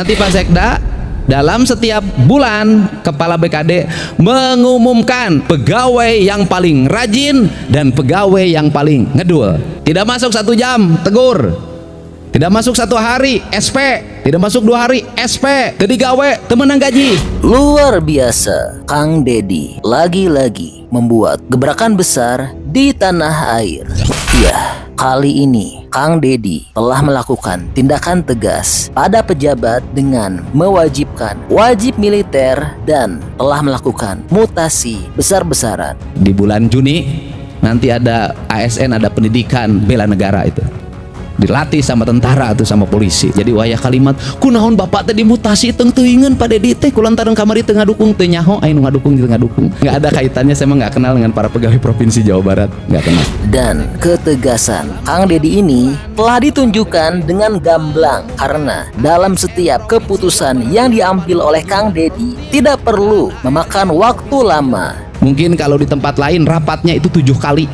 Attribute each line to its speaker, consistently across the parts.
Speaker 1: Nanti Pak Sekda dalam setiap bulan Kepala BKD mengumumkan pegawai yang paling rajin dan pegawai yang paling ngedul. Tidak masuk 1 jam tegur, tidak masuk 1 hari SP, tidak masuk 2 hari SP, tadi gawe temenang gaji.
Speaker 2: Luar biasa, Kang Deddy lagi-lagi membuat gebrakan besar di tanah air. Ya, kali ini Kang Deddy telah melakukan tindakan tegas pada pejabat dengan mewajibkan wajib militer dan telah melakukan mutasi besar-besaran.
Speaker 1: Di bulan Juni nanti ada ASN, ada pendidikan bela negara, itu dilatih sama tentara atau sama polisi. Jadi wayah kalimat kunaon bapak tadi mutasi teng teuingeun Pak Deddy teh kulantaran kamari teu ngadukung teu nyaho anu ngadukung teu ngadukung. Nggak ada kaitannya, saya mah nggak kenal dengan para pegawai provinsi Jawa Barat, nggak kenal.
Speaker 2: Dan ketegasan Kang Deddy ini telah ditunjukkan dengan gamblang karena dalam setiap keputusan yang diambil oleh Kang Deddy tidak perlu memakan waktu lama.
Speaker 1: Mungkin kalau di tempat lain rapatnya itu 7 kali.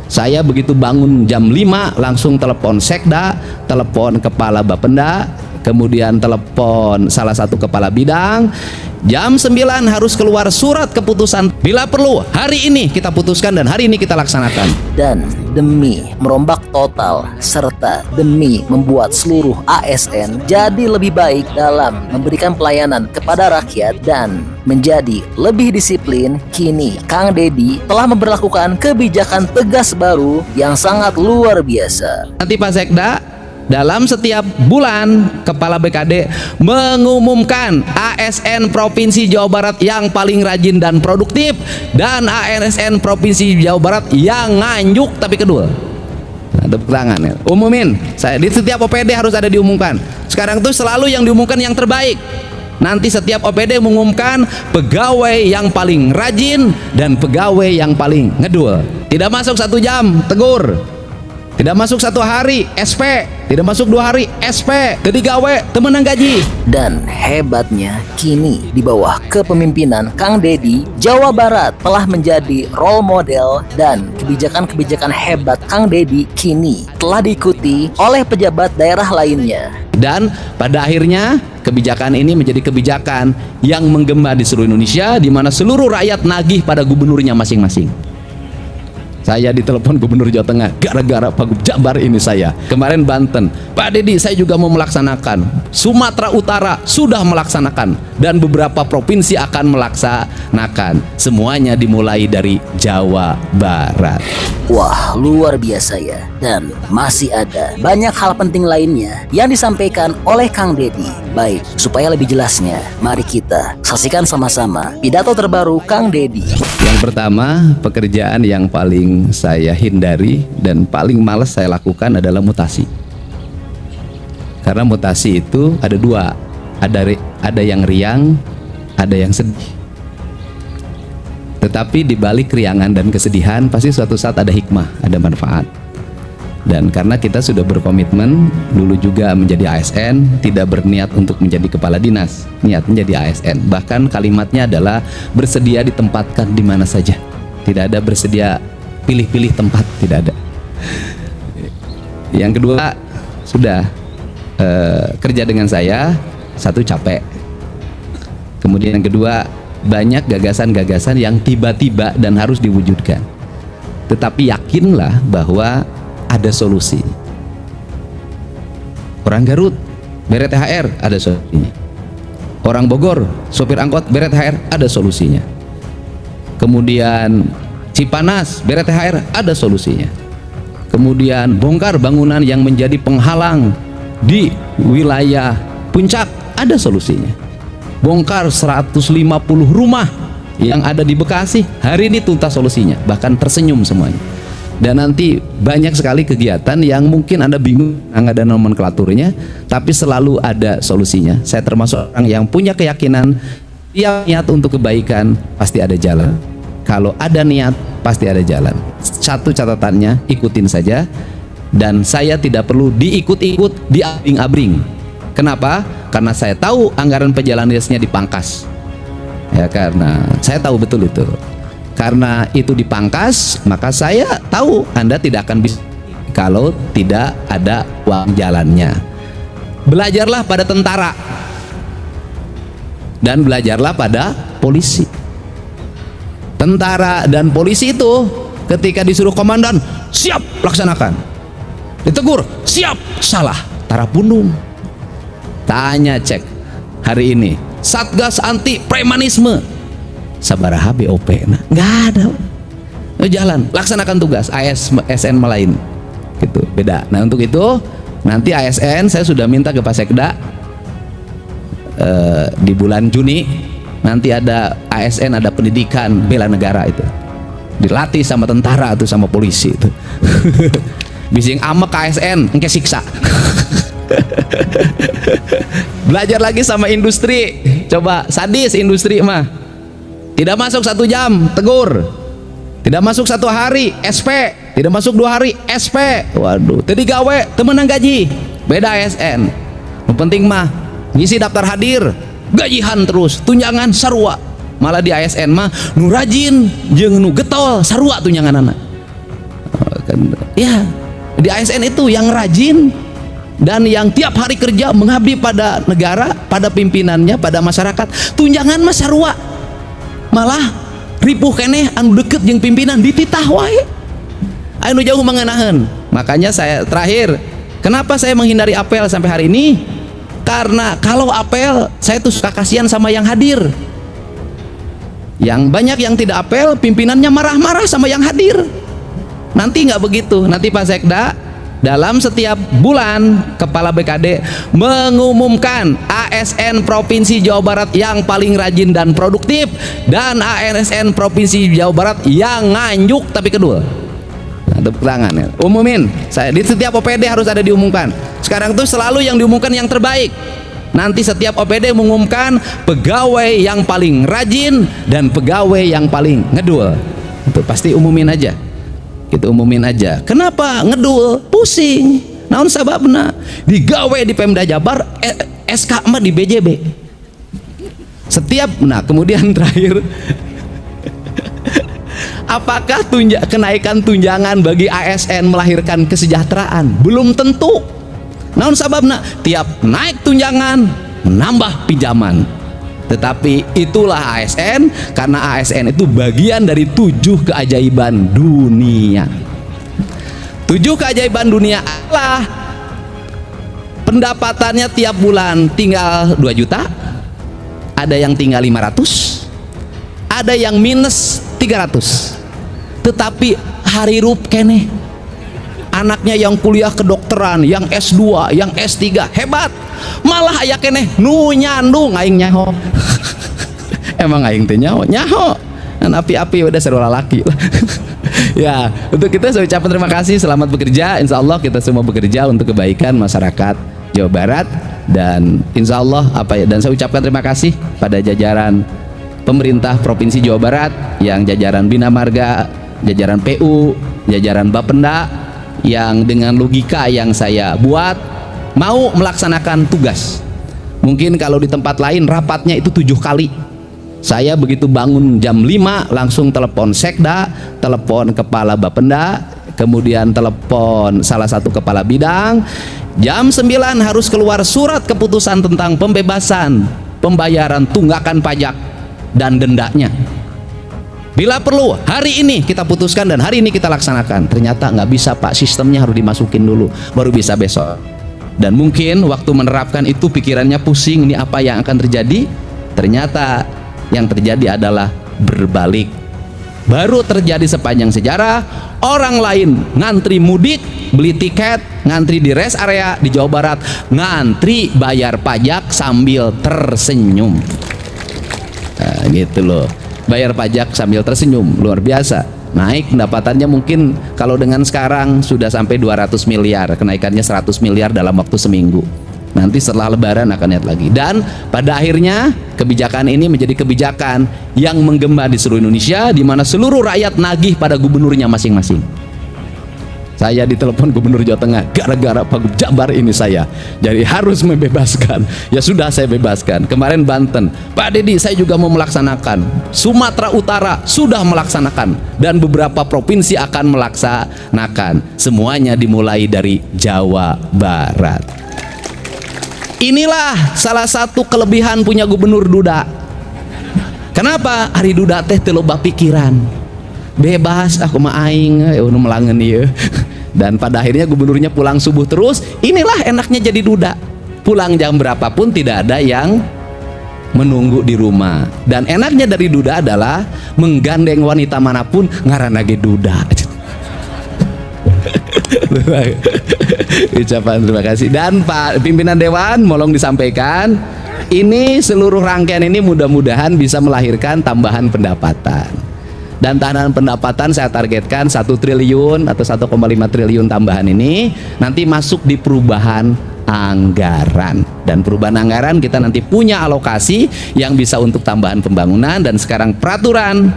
Speaker 1: Saya begitu bangun jam 5 langsung telepon Sekda, telepon Kepala Bapenda, kemudian telepon salah satu kepala bidang. Jam 9 harus keluar surat keputusan. Bila perlu hari ini kita putuskan dan hari ini kita laksanakan.
Speaker 2: Dan demi merombak total serta demi membuat seluruh ASN jadi lebih baik dalam memberikan pelayanan kepada rakyat dan menjadi lebih disiplin, kini Kang Deddy telah memberlakukan kebijakan tegas baru yang sangat luar biasa.
Speaker 1: Nanti Pak Sekda dalam setiap bulan Kepala BKD mengumumkan ASN Provinsi Jawa Barat yang paling rajin dan produktif dan ASN Provinsi Jawa Barat yang nganjuk tapi kedul. Nah, tepuk tangan ya. Umumin, saya di setiap OPD harus ada diumumkan. Sekarang tuh selalu yang diumumkan yang terbaik. Nanti setiap OPD mengumumkan pegawai yang paling rajin dan pegawai yang paling ngedul. Tidak masuk 1 jam tegur, tidak masuk 1 hari SP, tidak masuk 2 hari SP, tadi gawe temenang gaji.
Speaker 2: Dan hebatnya kini di bawah kepemimpinan Kang Deddy, Jawa Barat telah menjadi role model dan kebijakan-kebijakan hebat Kang Deddy kini telah diikuti oleh pejabat daerah lainnya.
Speaker 1: Dan pada akhirnya kebijakan ini menjadi kebijakan yang menggema di seluruh Indonesia, di mana seluruh rakyat nagih pada gubernurnya masing-masing. Saya ditelepon Gubernur Jawa Tengah gara-gara Wagub Jabar ini saya. Kemarin Banten, Pak Deddy saya juga mau melaksanakan. Sumatera Utara sudah melaksanakan dan beberapa provinsi akan melaksanakan. Semuanya dimulai dari Jawa Barat.
Speaker 2: Wah, luar biasa ya. Dan masih ada banyak hal penting lainnya yang disampaikan oleh Kang Deddy. Baik, supaya lebih jelasnya, mari kita saksikan sama-sama pidato terbaru Kang Deddy.
Speaker 1: Yang pertama, pekerjaan yang paling saya hindari dan paling malas saya lakukan adalah mutasi. Karena mutasi itu ada 2, ada yang riang, ada yang sedih. Tetapi di balik keriangan dan kesedihan pasti suatu saat ada hikmah, ada manfaat. Dan karena kita sudah berkomitmen dulu juga menjadi ASN, tidak berniat untuk menjadi kepala dinas, niat menjadi ASN. Bahkan kalimatnya adalah bersedia ditempatkan di mana saja. Tidak ada bersedia pilih-pilih tempat, tidak ada. Yang kedua, sudah kerja dengan saya, 1 capek. Kemudian yang kedua, banyak gagasan-gagasan yang tiba-tiba dan harus diwujudkan. Tetapi yakinlah bahwa ada solusi. Orang Garut beret THR, ada solusinya. Orang Bogor sopir angkot beret THR, ada solusinya. Kemudian Cipanas beret THR, ada solusinya. Kemudian bongkar bangunan yang menjadi penghalang di wilayah Puncak, ada solusinya. Bongkar 150 rumah yang ada di Bekasi, hari ini tuntas solusinya, bahkan tersenyum semuanya. Dan nanti banyak sekali kegiatan yang mungkin Anda bingung, nggak ada nomenklaturnya, tapi selalu ada solusinya. Saya termasuk orang yang punya keyakinan, tiap niat untuk kebaikan pasti ada jalan. Kalau ada niat pasti ada jalan. Satu catatannya, ikutin saja. Dan saya tidak perlu diikut-ikut, diabring-abring. Kenapa? Karena saya tahu anggaran perjalanan dinasnya dipangkas. Ya, karena saya tahu betul itu. Karena itu dipangkas, maka saya tahu Anda tidak akan bisa kalau tidak ada uang jalannya. Belajarlah pada tentara. dan belajarlah pada polisi. Tentara dan polisi itu ketika disuruh komandan, siap, laksanakan. Ditegur, siap, salah, tarapundung. Tanya cek hari ini Satgas anti premanisme sabaraha BOP, nah nggak ada. Jalan, laksanakan tugas. ASN lain gitu, beda. Nah untuk itu nanti ASN saya sudah minta ke Pak Sekda di bulan Juni nanti ada ASN, ada pendidikan bela negara itu, dilatih sama tentara atau sama polisi itu. Bising amek ASN engke siksa. Belajar lagi sama industri, coba sadis industri mah, tidak masuk 1 jam tegur, tidak masuk 1 hari SP, tidak masuk 2 hari SP, waduh, tadi gawe temenang gaji, beda ASN. Yang penting mah ngisi daftar hadir, gajihan terus, tunjangan sarua. Malah di ASN mah nu rajin jeung nu getol sarua tunjangan anak. Ya, di ASN itu yang rajin dan yang tiap hari kerja mengabdi pada negara, pada pimpinannya, pada masyarakat, tunjangan mah sarua. Malah ripuh keneh anu deket jeung pimpinan dititah wae. Anu jauh mengenahan. Makanya saya terakhir, kenapa saya menghindari apel sampai hari ini? Karena kalau apel saya tuh suka kasihan sama yang hadir. Yang banyak yang tidak apel, pimpinannya marah-marah sama yang hadir. Nanti nggak begitu. Nanti Pak Sekda dalam setiap bulan Kepala BKD mengumumkan ASN Provinsi Jawa Barat yang paling rajin dan produktif dan ASN Provinsi Jawa Barat yang nganjuk tapi kedul. Nah, tepuk tangan ya. Umumin, saya di setiap OPD harus ada diumumkan. Sekarang tuh selalu yang diumumkan yang terbaik. Nanti setiap OPD mengumumkan pegawai yang paling rajin dan pegawai yang paling ngedul. Itu pasti umumin aja. Kita umumin aja. Kenapa ngedul? Pusing. Naon sababna? Digawe di Pemda Jabar, SK mah di BJB. Setiap, nah kemudian terakhir, apakah kenaikan tunjangan bagi ASN melahirkan kesejahteraan? Belum tentu. Naon sababna? Tiap naik tunjangan nambah pinjaman. Tetapi itulah ASN, karena ASN itu bagian dari 7 keajaiban dunia. 7 keajaiban dunia adalah pendapatannya tiap bulan tinggal 2 juta, ada yang tinggal 500, ada yang minus 300. Tetapi hari rup keneh, anaknya yang kuliah kedokteran, yang S2, yang S3 hebat, malah aya keneh nu nyandung aing nyaho. Emang aing teh nyaho kan api-api udah seru lalaki. Ya, untuk kita saya ucapkan terima kasih, selamat bekerja. Insya Allah kita semua bekerja untuk kebaikan masyarakat Jawa Barat, dan insya Allah dan saya ucapkan terima kasih pada jajaran pemerintah Provinsi Jawa Barat, yang jajaran Bina Marga, jajaran PU, jajaran Bapenda, yang dengan logika yang saya buat mau melaksanakan tugas. Mungkin kalau di tempat lain rapatnya itu 7 kali. Saya begitu bangun jam 5 langsung telepon Sekda, telepon kepala Bapenda, kemudian telepon salah satu kepala bidang. Jam 9 harus keluar surat keputusan tentang pembebasan pembayaran tunggakan pajak dan dendanya. Bila perlu hari ini kita putuskan dan hari ini kita laksanakan. Ternyata nggak bisa Pak, sistemnya harus dimasukin dulu baru bisa besok. Dan mungkin waktu menerapkan itu pikirannya pusing, ini apa yang akan terjadi. Ternyata yang terjadi adalah berbalik. Baru terjadi sepanjang sejarah, orang lain ngantri mudik beli tiket, ngantri di rest area di Jawa Barat, ngantri bayar pajak sambil tersenyum. Nah, gitu loh, bayar pajak sambil tersenyum, luar biasa. Naik pendapatannya mungkin kalau dengan sekarang sudah sampai 200 miliar, kenaikannya 100 miliar dalam waktu seminggu. Nanti setelah lebaran akan lihat lagi. Dan pada akhirnya kebijakan ini menjadi kebijakan yang menggema di seluruh Indonesia, di mana seluruh rakyat nagih pada gubernurnya masing-masing. Saya ditelepon gubernur Jawa Tengah, gara-gara Pak Jabar ini saya jadi harus membebaskan. Ya sudah, saya bebaskan. Kemarin Banten, Pak Dedi saya juga mau melaksanakan. Sumatera Utara sudah melaksanakan, dan beberapa provinsi akan melaksanakan. Semuanya dimulai dari Jawa Barat. Inilah salah satu kelebihan punya Gubernur Duda. Kenapa? Ari Duda teh teu loba pikiran. Bebas aku mah aing nu melangen ieu. Dan pada akhirnya gubernurnya pulang subuh terus. Inilah enaknya jadi Duda. Pulang jam berapapun tidak ada yang menunggu di rumah. Dan enaknya dari Duda adalah menggandeng wanita manapun ngaranna ge Duda. Ucapan terima kasih. Dan Pak Pimpinan Dewan mohon disampaikan, ini seluruh rangkaian ini mudah-mudahan bisa melahirkan tambahan pendapatan. Dan tambahan pendapatan saya targetkan 1 triliun atau 1,5 triliun tambahan ini nanti masuk di perubahan anggaran. Dan perubahan anggaran kita nanti punya alokasi yang bisa untuk tambahan pembangunan. Dan sekarang peraturan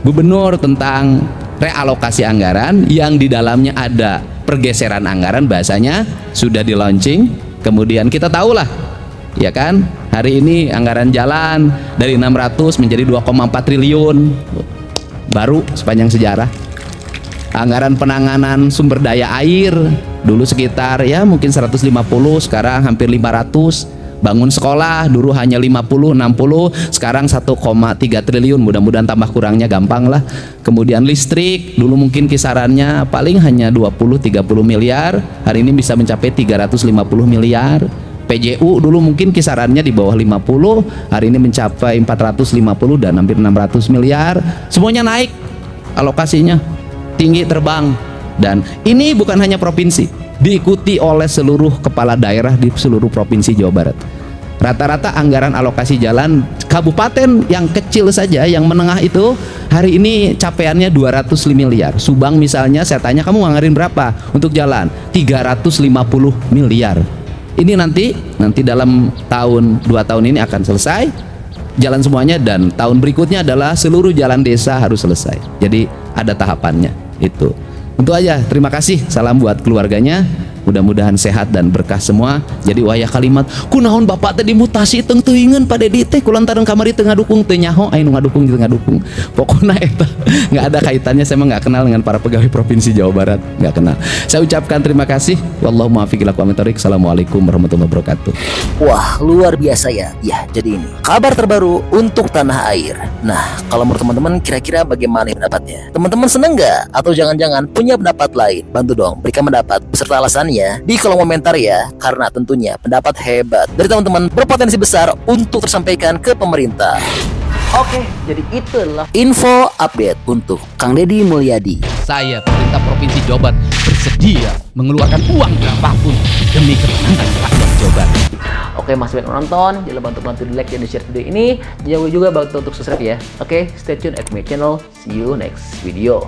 Speaker 1: gubernur tentang realokasi anggaran yang di dalamnya ada pergeseran anggaran, bahasanya sudah di launching. Kemudian kita tahulah ya kan, hari ini anggaran jalan dari 600 menjadi 2,4 triliun baru sepanjang sejarah. Anggaran penanganan sumber daya air dulu sekitar ya mungkin 150, sekarang hampir 500. Bangun sekolah dulu hanya 50, 60, sekarang 1,3 triliun, mudah-mudahan tambah kurangnya gampang lah. Kemudian listrik dulu mungkin kisarannya paling hanya 20-30 miliar, hari ini bisa mencapai 350 miliar. PJU dulu mungkin kisarannya di bawah 50, hari ini mencapai 450 dan hampir 600 miliar. Semuanya naik alokasinya, tinggi terbang. Dan ini bukan hanya provinsi, diikuti oleh seluruh kepala daerah di seluruh provinsi Jawa Barat. Rata-rata anggaran alokasi jalan kabupaten yang kecil saja, yang menengah itu hari ini capaiannya 200 miliar. Subang misalnya, saya tanya kamu nganggarin berapa untuk jalan? 350 miliar. Ini nanti dalam tahun 2 tahun ini akan selesai jalan semuanya, dan tahun berikutnya adalah seluruh jalan desa harus selesai. Jadi ada tahapannya itu. Untuk aja, terima kasih, salam buat keluarganya, mudah-mudahan sehat dan berkah semua. Jadi wayah kalimat kunaon bapak tadi mutasi teng teuingeun Pak Dedi teh kulantaran kamari teu ngadukung teu nyaho aya nu ngadukung teu ngadukung. Pokoknya eta nggak ada kaitannya, saya mah nggak kenal dengan para pegawai provinsi Jawa Barat, nggak kenal. Saya ucapkan terima kasih. Wallahu muwaffiq ila aqwamit thoriq. Assalamualaikum warahmatullahi wabarakatuh.
Speaker 2: Wah, luar biasa ya. Ya, jadi ini kabar terbaru untuk tanah air. Nah, kalau menurut teman-teman kira-kira bagaimana pendapatnya? Teman-teman seneng nggak? Atau jangan-jangan punya pendapat lain? Bantu dong berikan pendapat beserta alasannya di kolom komentar ya. Karena tentunya pendapat hebat dari teman-teman berpotensi besar untuk tersampaikan ke pemerintah. Oke, jadi itulah info update untuk Kang Deddy Mulyadi.
Speaker 1: Saya pemerintah Provinsi Jawa Barat bersedia mengeluarkan uang berapapun demi ketenangan rakyat Jawa Barat.
Speaker 2: Oke, masih banyak nonton, jangan lupa untuk bantu di like dan di share video ini. Jangan lupa juga bantu untuk subscribe ya. Oke, stay tune at my channel. See you next video.